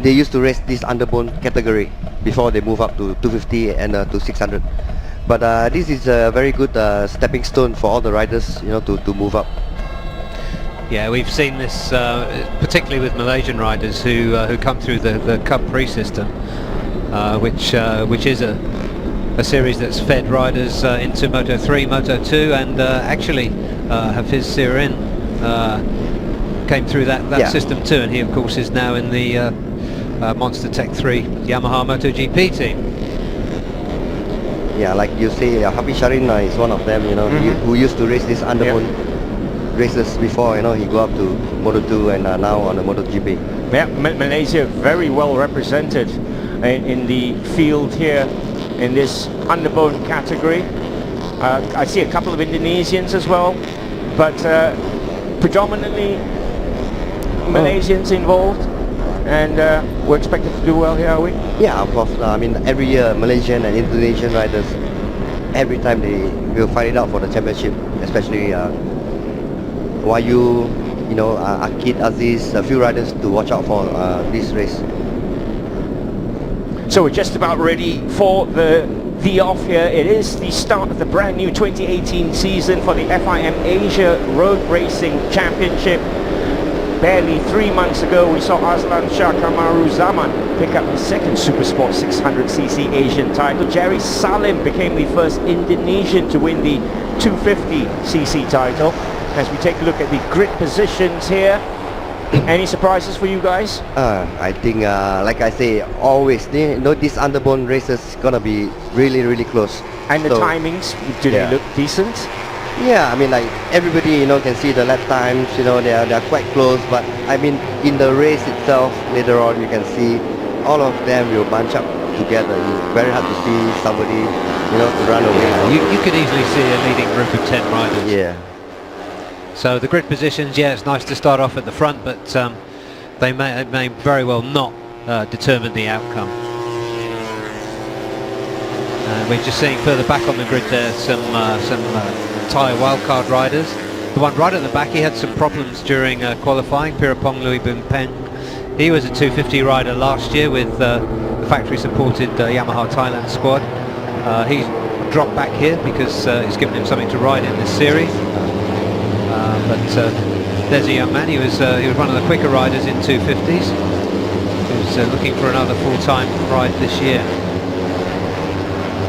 they used to race this underbone category before they move up to 250 and to 600. But this is a very good stepping stone for all the riders, you know, to move up. Yeah, we've seen this particularly with Malaysian riders who come through the Cup Pre system, which is a series that's fed riders into Moto 3, Moto 2, and actually Hafiz Sirin came through that system too, and he of course is now in the Monster Tech 3 Yamaha MotoGP team. Yeah, like you say, Hafiz Sirin is one of them, you know, who used to race this underbone races before, you know. He go up to Moto 2 and now on the MotoGP. Yeah, Malaysia very well represented in the field here in this underbone category. I see a couple of Indonesians as well, but predominantly Malaysians involved, and we're expected to do well here, are we? Yeah, of course. I mean, every year Malaysian and Indonesian riders, every time they will fight it out for the championship, especially YU, you know, Akid, Aziz, a few riders to watch out for this race. So we're just about ready for the off here. It is the start of the brand new 2018 season for the FIM Asia Road Racing Championship. Barely 3 months ago, we saw Aslan Shah Kamaru Zaman pick up his second Supersport 600cc Asian title. Jerry Salim became the first Indonesian to win the 250cc title. As we take a look at the grid positions here, any surprises for you guys? I think, like I say, always, you know, this underbone races is gonna be really, really close. And the timings, do they look decent? Yeah, I mean, like everybody, you know, can see the lap times, you know, they're quite close. But I mean, in the race itself, later on, you can see all of them will bunch up together. It's very hard to see somebody, you know, to run away. You could easily see a leading group of 10 riders. Yeah. So the grid positions, yeah, it's nice to start off at the front, but they may very well not determine the outcome. We're just seeing further back on the grid there some Thai wildcard riders. The one right at the back, he had some problems during qualifying, Pirapong Louis Boon Pen. He was a 250 rider last year with the factory-supported Yamaha Thailand squad. He's dropped back here because it's given him something to ride in this series. But there's a young man. He was one of the quicker riders in 250s. Who's looking for another full-time ride this year.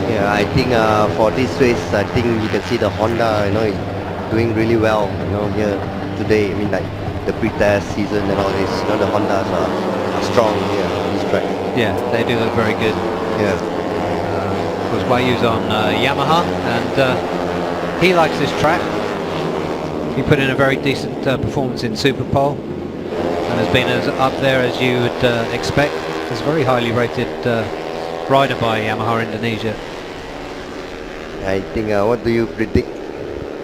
Yeah, I think for this race, I think you can see the Honda, you know, is doing really well, you know, here today. I mean, like the pre-test season and all this, you know, the Hondas are strong here on this track. Yeah, they do look very good. Yeah. Of course, Wayu's on Yamaha, and he likes this track. He put in a very decent performance in Superpole, and has been as up there as you would expect. He's a very highly rated rider by Yamaha Indonesia. I think, what do you predict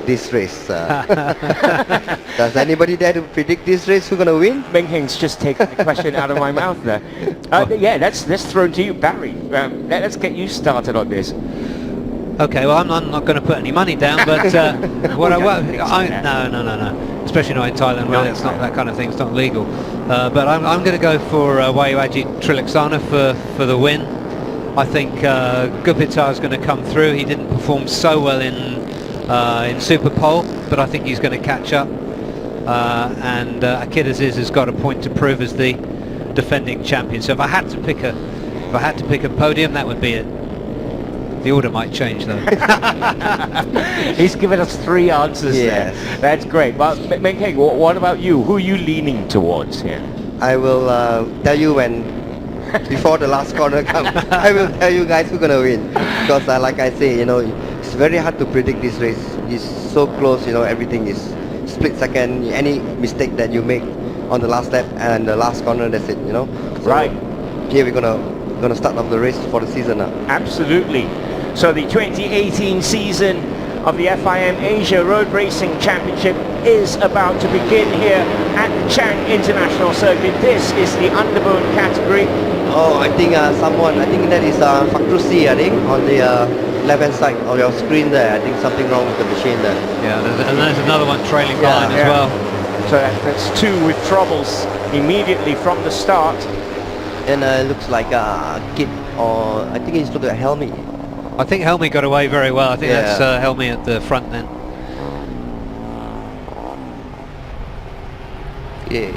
this race? Does anybody dare to predict this race? Who's gonna win? Meng Heng's just taken the question out of my mouth there. Yeah, that's thrown to you, Barry. Let's get you started on this. Okay, well, I'm not going to put any money down, but no. Especially not in Thailand, where it's not that kind of thing. It's not legal. But I'm going to go for Wayu Aji Trilaksana for the win. I think Gupitar is going to come through. He didn't perform so well in Superpole, but I think he's going to catch up. And Akid Aziz has got a point to prove as the defending champion. So if I had to pick a podium, that would be it. The order might change though. He's given us 3 answers there. That's great. But Meng Heng, what about you? Who are you leaning towards here? I will tell you when, before the last corner comes, I will tell you guys who's gonna win. Because like I say, you know, it's very hard to predict this race. It's so close, you know, everything is split second. Any mistake that you make on the last lap and the last corner, that's it, you know. So right. Here we're gonna start off the race for the season now. Absolutely. So the 2018 season of the FIM Asia Road Racing Championship is about to begin here at the Chang International Circuit. This is the underbone category. Oh, I think that is Fakrusi, I think, on the left-hand side of your screen there. I think something wrong with the machine there. Yeah, there's another one trailing behind as well. So that's 2 with troubles immediately from the start. And looks like a kid, or I think he's looking at Helmy. I think Helmy got away very well. I think Yeah. that's Helmy at the front then. Yeah.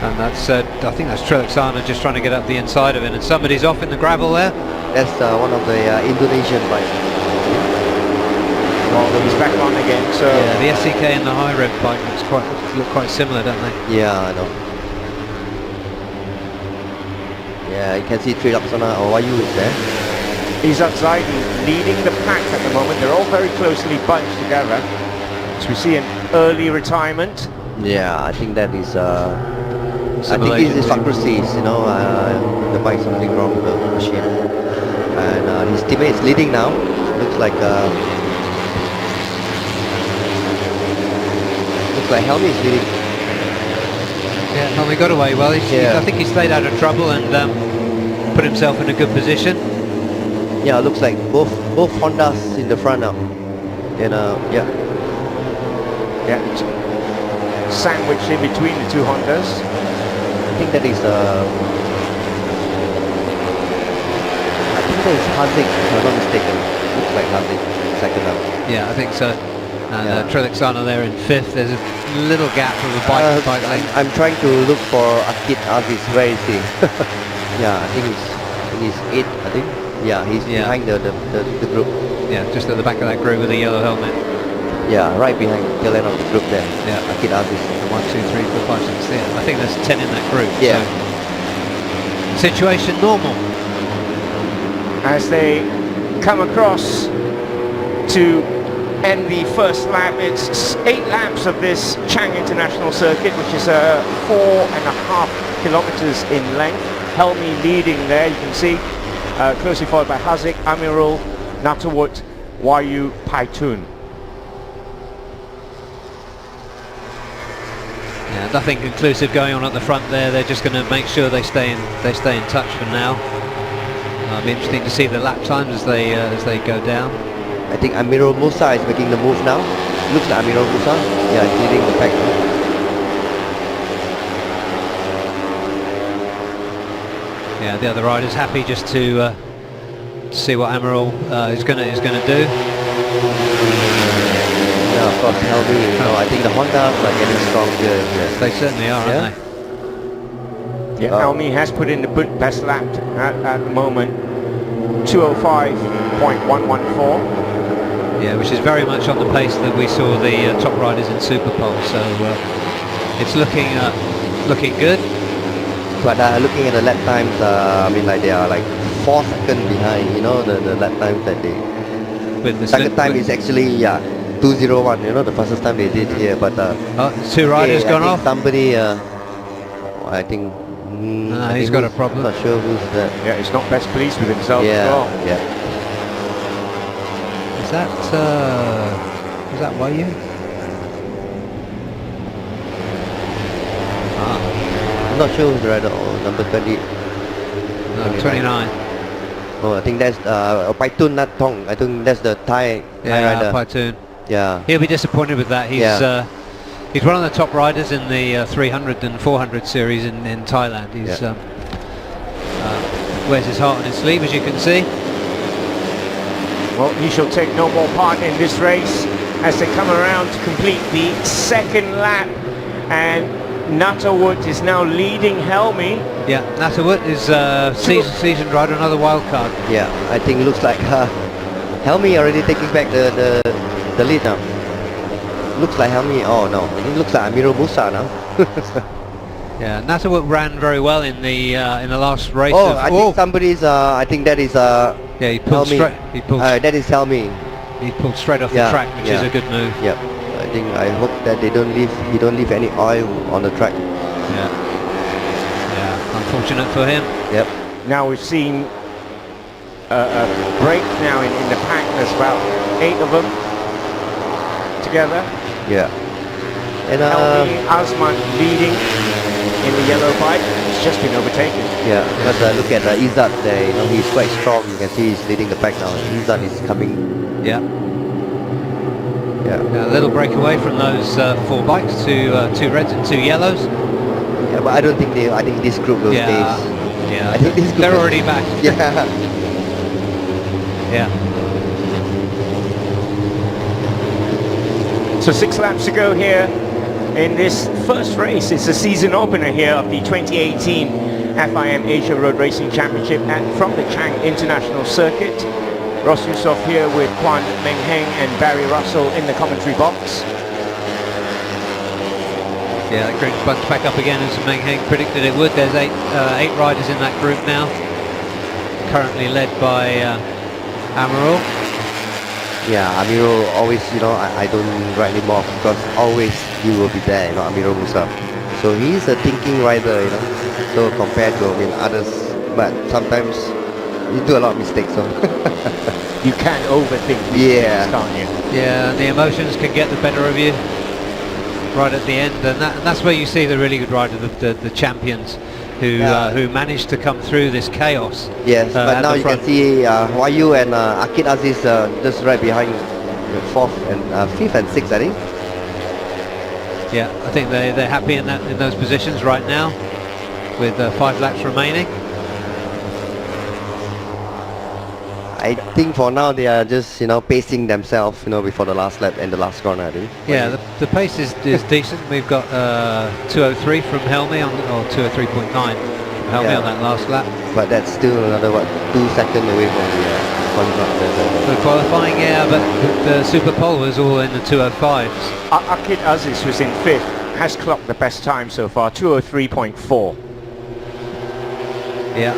And that's, I think that's Trelaksana just trying to get up the inside of it, and somebody's off in the gravel there. That's one of the Indonesian bikes. Well, he's back on again, so... Yeah, the SCK and the high rev bike look quite similar, don't they? Yeah, I know. Yeah, you can see Trelaksana or YU is there. Izzat Zaidi leading the pack at the moment. They're all very closely bunched together. So we see an early retirement. Yeah, I think that is. I think Simulation this is team. factories. You know, the bike something wrong with the machine. And his teammate is leading now. Looks like Helmy is leading. Yeah, Helmy got away well. Yeah. I think he stayed out of trouble and put himself in a good position. Yeah, looks like both Hondas in the front now. And yeah. Yeah, it's sandwiched in between the two Hondas. I think that is Haziq, if I'm not mistaken. Looks like Haziq, second up. Yeah, I think so. And Yeah. Trelaksana there in 5th. There's a little gap of a bike lane. I'm trying to look for Akid Aziz. Where is he? Yeah, I think he's 8th, I think. Yeah, he's behind the group. Yeah, just at the back of that group with a yellow helmet. Yeah, right behind the end of the group there. Yeah. Akid Aziz. 1, 2, 3, 4, 5, 6. Yeah, I think there's 10 in that group. Yeah. So, situation normal. As they come across to end the first lap, it's 8 laps of this Chang International Circuit, which is 4.5 kilometers in length. Helmy leading there, you can see, closely followed by Haziq, Amirul, Natawut, YU, Paitun. Yeah, nothing conclusive going on at the front there. They're just going to make sure they stay in touch for now. It'll be interesting to see the lap times as they go down. I think Amirul Musa is making the move now. Looks like Amirul Musa. Yeah, he's leading the pack now. Yeah, the other rider's happy just to see what Amirul is going to do. Yeah, of course, Helmy. You know, I think the Hondas are getting stronger. Yeah. They certainly are, aren't they? Yeah, Helmy has put in the best lap at the moment, 2:05.114. Yeah, which is very much on the pace that we saw the top riders in Superpole. So it's looking good. But looking at the lap times, I mean, like they are like 4 seconds behind. You know, the lap times that they. With the Second time is actually 2:01. You know, the fastest time they did here. But 2 riders gone I think off. somebody. I think. I He's think got a problem. Not sure who's that. Yeah, he's not best pleased with himself Yeah, as well. yeah. Is that YU? I'm not sure who's the rider. Number 20. No, 29. Oh, I think that's Paitun Nat Thong. I think that's the Thai rider. Paitun. Yeah. He'll be disappointed with that. He's one of the top riders in the 300 and 400 series in Thailand. He's wears his heart on his sleeve, as you can see. Well, he shall take no more part in this race as they come around to complete the second lap, and Natawut is now leading Helmy. Yeah, Natawut is seasoned rider, another wild card. Yeah, I think it looks like Helmy already taking back the lead now. Looks like Helmy. Oh no, it looks like Amirul Musa now. Yeah, Natawut ran very well in the last race. Oh, I think somebody's. I think that is. Yeah, he pulled Helmy. straight. He pulled. That is Helmy. He pulled straight off the track, which is a good move. Yep. I hope that he don't leave any oil on the track. Yeah. Yeah. Unfortunate for him. Yep. Now we've seen a break now in the pack. There's about 8 of them together. Yeah. And Helmy Azman leading in the yellow bike. He's just been overtaken. yeah, because look at Izzat there. You know, he's quite strong. You can see he's leading the pack now. Izzat is coming. Yeah. Yeah. A little break away from those 4 bikes, 2 reds and 2 yellows. Yeah, but I don't think I think this group will stay. Yeah. I think this group They're will- already back. Yeah. Yeah. So 6 laps to go here in this first race. It's a season opener here of the 2018 FIM Asia Road Racing Championship from the Chang International Circuit. Ross Yusof here with Kwan Meng Heng and Barry Russell in the commentary box. Yeah, that group's bunched back up again as Meng Heng predicted it would. There's eight riders in that group now, currently led by Amarul. Yeah, Amirul always, I don't write him off because always he will be there, Amirul Musa. So he's a thinking rider, So compared to others, but sometimes you do a lot of mistakes. So You can overthink these things, can't you? Yeah, the emotions can get the better of you right at the end, and that's where you see the really good rider, the champions who managed to come through this chaos. Yes, but now you can see YU and Akid Aziz just right behind the 4th and 5th and 6th, I think. Yeah, I think they're happy in those positions right now with 5 laps remaining. I think for now they are just pacing themselves before the last lap and the last corner, I think. Yeah, the pace is decent. We've got 2:03 from Helmi or 2:03.9 from Helmi on that last lap. But that's still another 2 seconds away from The qualifying, but the Super Pole was all in the 2:05s. Akid Aziz was in 5th, has clocked the best time so far, 2:03.4. Yeah.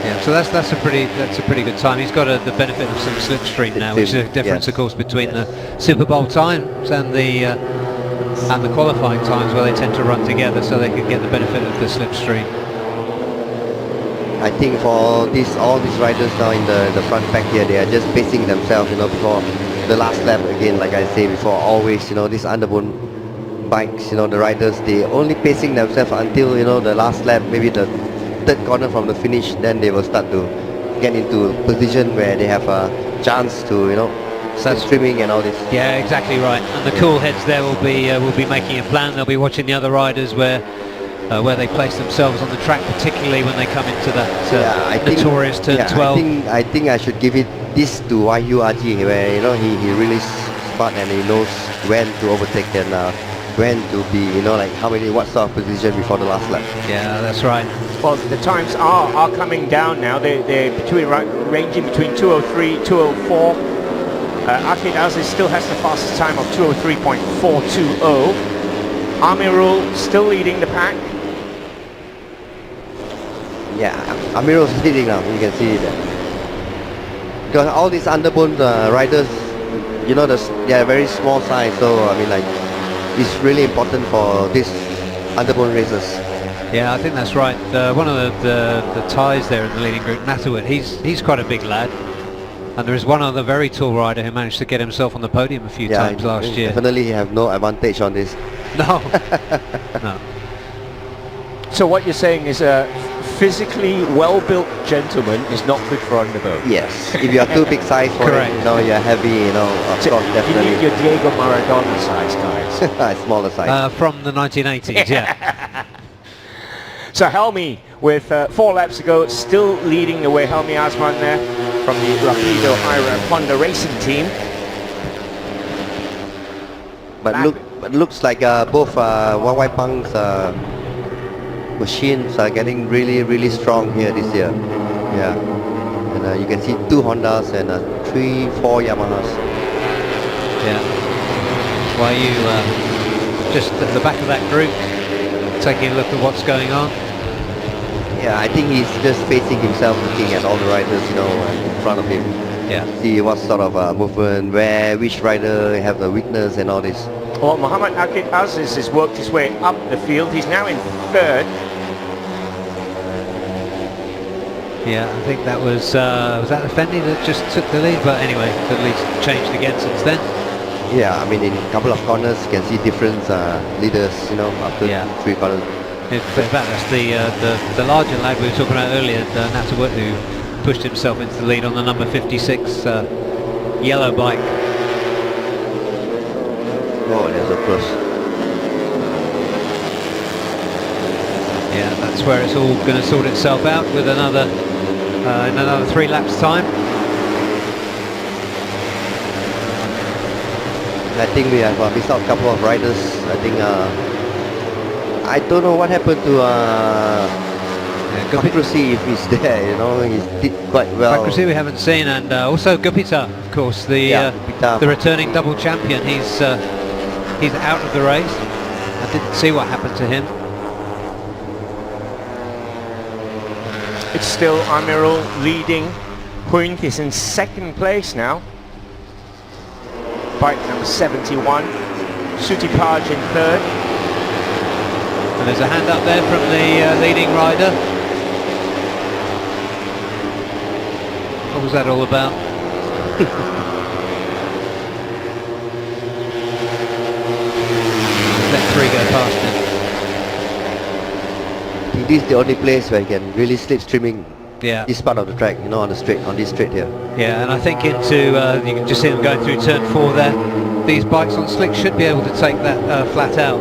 Yeah, so that's a pretty good time. He's got the benefit of some slipstream now, which is a difference, of course, between the Super Bowl times and the qualifying times, where they tend to run together, so they can get the benefit of the slipstream. I think for all these riders now in the front pack here, they are just pacing themselves, before the last lap again. Like I say before, always, these underbone bikes, the riders, they only pacing themselves until the last lap, maybe the 3rd corner from the finish. Then they will start to get into a position where they have a chance to, start streaming and all this. Yeah, exactly right. And the cool heads there will be making a plan. They'll be watching the other riders where they place themselves on the track, particularly when they come into that notorious turn 12. I think I should give this to YURG, where he really smart and he knows when to overtake and when to be what sort of position before the last lap. Yeah, that's right. Well, the times are coming down now. They're ranging between 2:03, 2:04. Akid Aziz still has the fastest time of 2:03.420. Amirul still leading the pack. Yeah, Amirul's leading now, you can see that. Because all these underbone riders, they are very small size, so it's really important for these underbone races. Yeah, I think that's right. One of the ties there in the leading group, Natawut, he's quite a big lad. And there is one other very tall rider who managed to get himself on the podium a few times last year. Definitely have no advantage on this. No. No. So what you're saying is a physically well-built gentleman is not good for underbone. Yes, if you are too big size for it, you're heavy, of course, definitely. You need your Diego Maradona size guys. Smaller size. From the 1980s, yeah. So Helmi with 4 laps to go, still leading the way. Helmi Asman there from the Rapido Hyra Honda Racing team. But looks like both YY Punk's machines are getting really strong here this year. Yeah, and you can see 2 Hondas and 3-4 Yamahas. Yeah. While you just at the back of that group, taking a look at what's going on. Yeah, I think he's just facing himself, looking at all the riders, in front of him. Yeah. See what sort of movement, which rider have the weakness and all this. Well, Muhammad Akid Aziz has worked his way up the field. He's now in 3rd. Yeah, I think that was that Effendi that just took the lead, but anyway, the lead's changed again since then. Yeah, in a couple of corners you can see different leaders, after 3 corners. In fact, that's the larger lad we were talking about earlier, Natawut, who pushed himself into the lead on the number 56 yellow bike. Oh, there's a close. Yeah, that's where it's all going to sort itself out with another in another 3 laps time. I think we have missed out a couple of riders. I think I don't know what happened to Accuracy if he's there. You know, he did quite well. Accuracy we haven't seen, and also Gupita, of course, the returning double champion. He's out of the race. I didn't see what happened to him. It's still Amiral leading. Huyn is in second place now. Bike number 71. Sutipaj in third. And there's a hand up there from the leading rider. What was that all about? Let 3 go past him. This is the only place where you can really slipstreaming. Yeah. This part of the track, you know, on this straight here. Yeah, and I think into you can just see them going through turn 4 there. These bikes on slick should be able to take that flat out.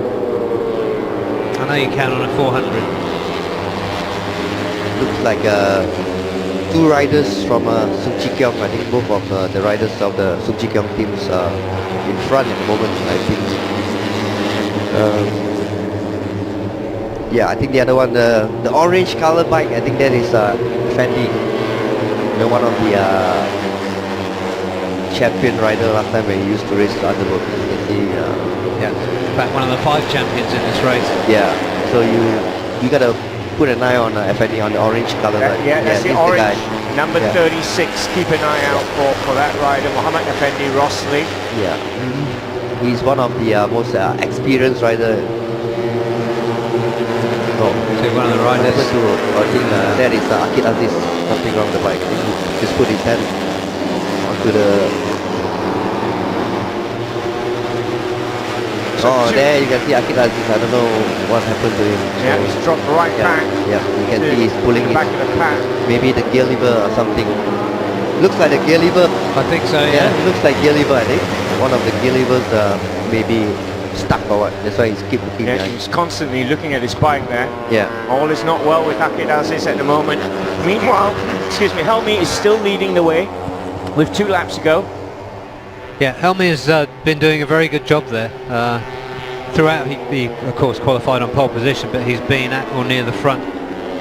I know you can on a 400. Looks like 2 riders from Sung Chi Kyong. I think both of the riders of the Sung Chi Kyong teams are in front at the moment. I think. Yeah, I think the other one, the orange color bike, I think that is Fendi, one of the champion rider last time when he used to race the Underwood. You can see, yeah, in fact, one of the 5 champions in this race. Yeah, so you gotta put an eye on Fendi on the orange color. Yeah, that's the orange. Number Yeah. 36. Keep an eye out for that rider, Mohammed Effendi Rosli. Yeah, he's one of the most experienced rider. So one of the riders. I think that is Akid Aziz, something wrong with the bike. He just put his hand onto the... Oh, there you can see Akid Aziz. I don't know what happened to him. Yeah, he's dropped right back. Yeah, you can see he's pulling the back of the pack. maybe the gear lever or something. Looks like the gear lever. I think so, yeah. It looks like gear lever, I think. One of the gear levers maybe stuck or what. That's why he's keep looking Yeah, behind. he's constantly looking at his bike there. Yeah. All is not well with Akid Aziz at the moment. Meanwhile, excuse me, Helmi is still leading the way with 2 laps to go. Yeah, Helmi has been doing a very good job there. Throughout, he of course qualified on pole position, but he's been at or near the front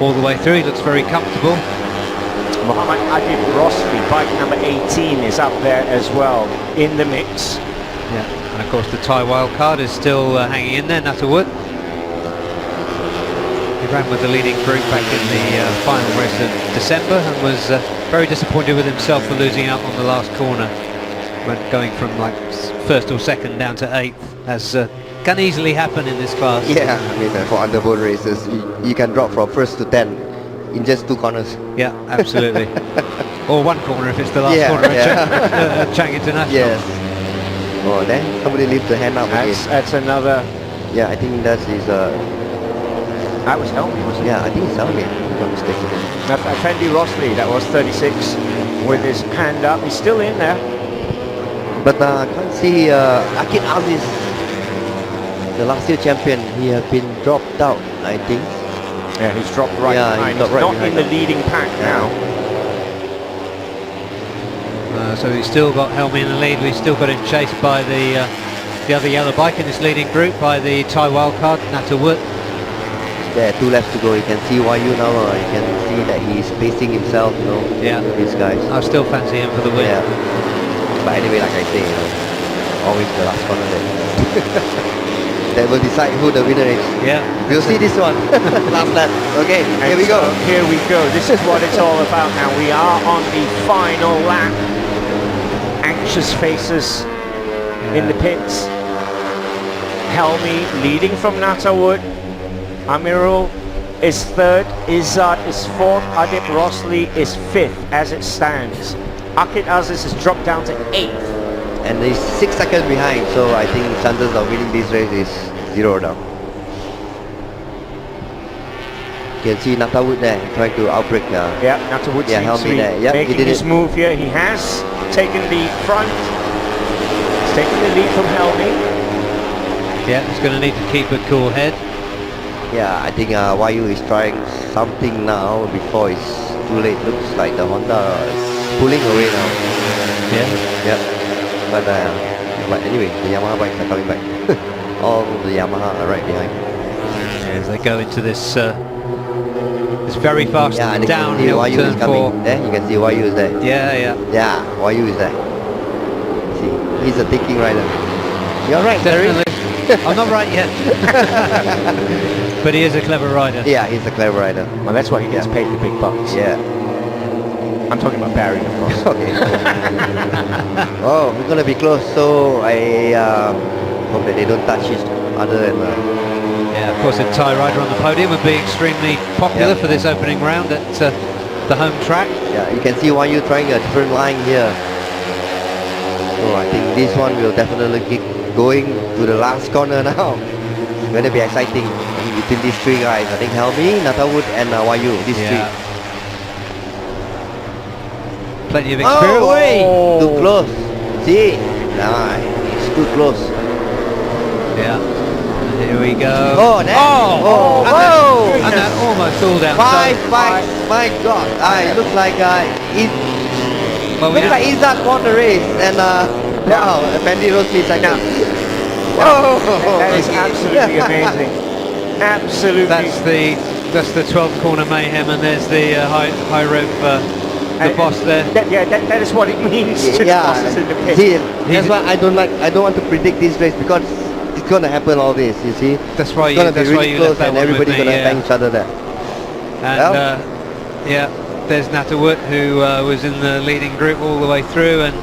all the way through. He looks very comfortable. Mohammed Adib Rosli, bike number 18, is up there as well in the mix. Yeah, and of course the Thai wildcard is still hanging in there, Nuttall. He ran with the leading group back in the final race of December and was very disappointed with himself for losing out on the last corner when going from like 1st or 2nd down to 8th, as can easily happen in this class. Yeah, I mean for underboard races, you can drop from 1st to 10 in just 2 corners. Yeah, absolutely. Or 1 corner if it's the last corner at Chang International. Yes. Oh, then somebody leave the hand up again. That's another... Yeah, I think that is... That was Helmi, wasn't it? Yeah, I think it's Helmi, if I'm not mistaken. Effendi Rosli, that was 36, with his hand up. He's still in there. But I can't see Akid Aziz, the last year champion. He has been dropped out, I think. Yeah, he's dropped right behind. He's Not in the leading pack now. So we've still got Helmi in the lead. We've still got him chased by the other yellow bike in this leading group, by the Thai wildcard, Nuttall. There are 2 laps to go. You can see YU now. You can see that he's pacing himself, Yeah. these guys. I still fancy him for the win. Yeah. But anyway, like I say, always the last corner that will decide who the winner is. Yeah. We'll see this one. Last lap. Okay, here we go. Here we go. This is what it's all about now. We are on the final lap. Anxious faces in the pits. Helmi leading from Nuttall. Amirul is 3rd. Izzat is 4th. Adib Rosli is 5th as it stands. Akid Aziz has dropped down to 8th. And he's 6 seconds behind, so I think chances of winning this race is 0 now. You can see Nuttall there trying to outbreak. Yeah, Nuttall seems Helmi to be there. Yep, making he did his it. move here. He has taken the front. He's taking the lead from Helmi. Yeah, he's going to need to keep a cool head. Yeah, I think YU is trying something now before it's too late. Looks like the Honda is pulling away now. Yeah. Yeah. But anyway, the Yamaha bikes are coming back. All the Yamaha are right behind. As they go into this this very fast Yeah, and you can see downhill YU turn is coming. 4. There, you can see YU is there. Yeah. Yeah, YU is there. See, he's a thinking rider. You're right, Terry. Definitely. I'm not right yet. But he is a clever rider. Yeah, he's a clever rider. Well, that's why he gets paid the big bucks. Yeah. I'm talking about Barry, of course. Okay. Oh, we're gonna be close, so I hope that they don't touch each other. And Yeah, of course a Thai rider on the podium would be extremely popular Yeah. for this opening round at the home track. yeah, you can see YU trying a different line here. So I think this one will definitely keep going to the last corner now. It's gonna be exciting between these three guys. I think Helmi, Natawood, and YU. These three. Plenty of experience. Oh, too close. See, nah, it's too close. Yeah. Here we go. Oh, that. Oh, oh, and that almost all down. Five bikes, my God! It looks like Well, looks like Izzat won the race, and wow, Fendi Rossi second. Whoa! That is absolutely amazing. Absolutely. That's the 12th corner mayhem, and there's the high rev, the boss there. That is what it means to the bosses in the pit. See, that's why I don't want to predict this race, because it's gonna happen all this. You see, That's why it's gonna be really you close, left that and one with everybody's me, gonna bang each other there. And yeah, there's Natawood, who was in the leading group all the way through, and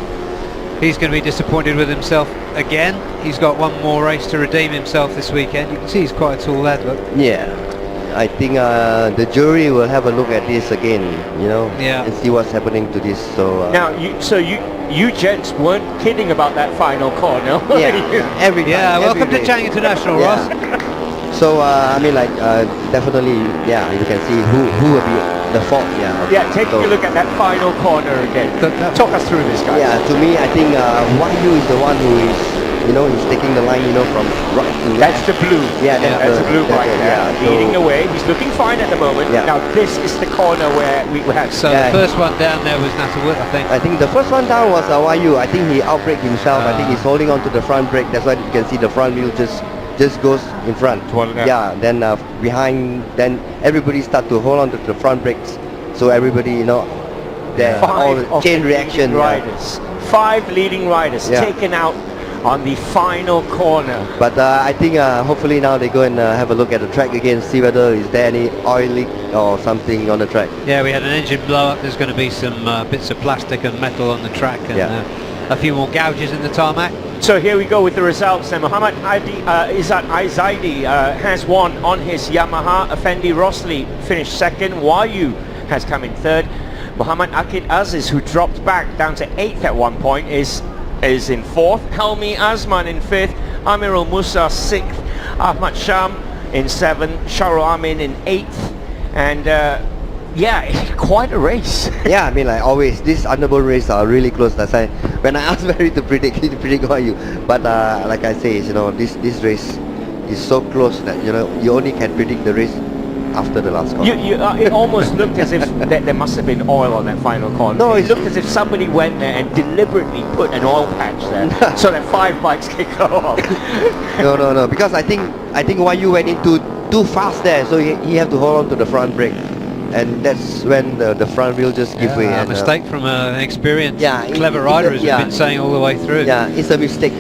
he's going to be disappointed with himself again. He's got one more race to redeem himself this weekend. You can see he's quite a tall lad, look. Yeah, I think the jury will have a look at this again, and see what's happening to this. So now, you gents weren't kidding about that final corner. every time, welcome every to race. Chang International, Ross. So I mean, definitely, you can see who will be the fault. Take a look at that final corner again. Talk us through this, guys. Yeah, to me, I think YU is the one who is, he's taking the line, from right to left. That's the blue. Yeah, that's the blue bike there. Leading away. He's looking fine at the moment. Yeah. Now this is the corner where we have. So the first one down there was Natawood, I think. I think the first one down was YU. I think he outbraked himself. I think he's holding on to the front brake. That's why you can see the front wheel just goes in front. Yeah, then behind, then everybody start to hold on to the front brakes. So everybody, there all the chain reaction. Riders. 5 leading riders taken out on the final corner. But I think hopefully now they go and have a look at the track again, see whether is there any oil leak or something on the track. Yeah, we had an engine blow up. There's going to be some bits of plastic and metal on the track, and a few more gouges in the tarmac. So here we go with the results. And Muhammad Izzat Aizaidi has won on his Yamaha. Effendi Rosli finished second. YU has come in third. Muhammad Akid Aziz, who dropped back down to 8th at one point, is in 4th. Helmi Azman in 5th. Amirul Musa 6th. Ahmad Sham in 7th. Shahrul Amin in 8th. And quite a race. Yeah, I mean, like always, these underbowl races are really close. That's why when I asked Barry to predict YU, but like I say, this race is so close that you only can predict the race after the last corner. It almost looked as if there must have been oil on that final corner. No, it looked as if somebody went there and deliberately put an oil patch there so that 5 bikes can go off. No, because I think YU went into too fast there, so he had to hold on to the front brake. And that's when the front wheel just give way. A mistake from an experienced, clever rider, as we've been saying all the way through. Yeah, it's a mistake.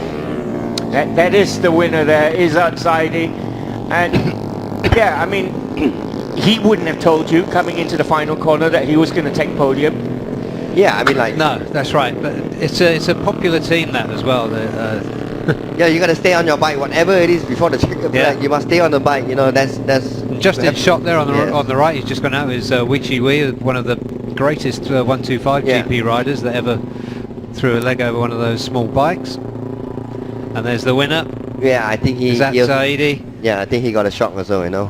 That is the winner there, Izzat Zaidi. And I mean, he wouldn't have told you coming into the final corner that he was going to take podium. Yeah, I mean, no, that's right. But it's a popular team, that as well. Yeah, you got to stay on your bike, whatever it is before the checker flag. You must stay on the bike. That's just in shot there on the right. He's just gone out is Wichi Wee, one of the greatest 125 GP riders that ever threw a leg over one of those small bikes. And there's the winner. Yeah, I think Is that Zaidi? Yeah, I think he got a shock as well.